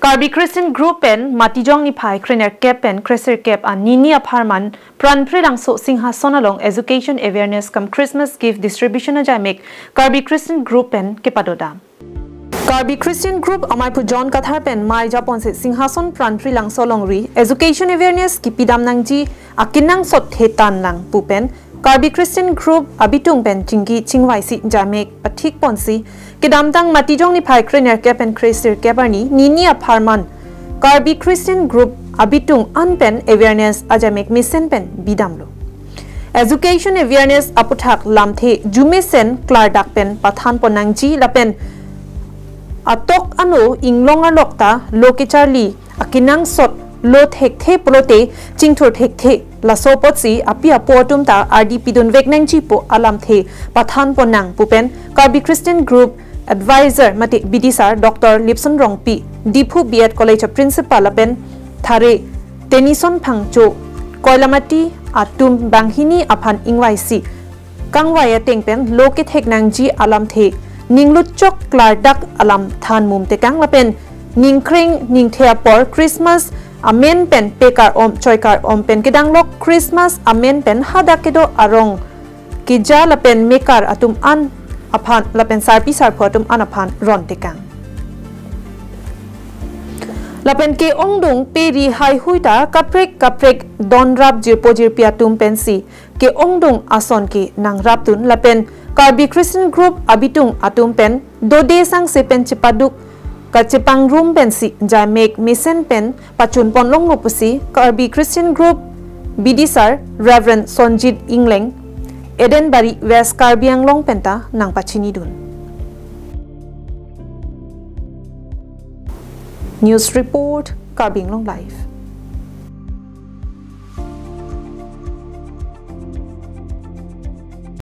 Karbi Christian Group pen Matijong ni Pai Krener Cap pen Kreser Cap and Nini Aparman Pranpri langso Singhason along education awareness come Christmas gift distribution Ajai make Karbi Christian Group pen Kepadoda. Karbi Christian Group amai pu John Kathar pen mai Japon se Singhason Pranpri langso longri education awareness kipidam nangji akinang sot hetan lang pu pen Karbi Christian Group abitung pen chingi chingwai si jamek pathik ponsi kedamtang matijong ni Pai Krener Cap and Kreser Cabarni Nini Aparman Karbi Christian Group abitung unpen awareness ajamek mission pen bidamlo education awareness aputhak lamthe jumesen klardak pen pathan ponangji lapen atok ano inglonga lokta lokicharli akinang sot lo thek the prote chingthor thek the laso potsi apia portum ta RDP dun vegnangchi po alam the pathan ponang pupen Karbi Christian Group advisor mati bidisar Dr. Lipson Rongpi Diphu B.Ed College principal apen thare tenison phangcho koilamati atum banghini aphan ingwaisi kangwaya tengpen loke theknangji alam the ningluchok klardak alam than mum te kang lapen ningkring ningthea por Christmas amen pen pekar om choikar om pen kedanglok Christmas amen pen hadakedo arong kija lapen mekar atum an aphan lapen sarpi sarpho atum an aphan ron tekang lapen ke ongdung peri hai huita kaprek donrap jirpojir piatum pensi ke ongdung ason ke nangrap tun lapen Karbi Christian Group abitung atum pen dode sang sepen chipaduk kachipang room pensi jamek mission pen pachun ponlong nopusi Karbi Christian Group bidisar Reverend Sonjit Ingleng Edenbari West Karbi Anglong penta nang pachini dun. News report Karbi Anglong Live.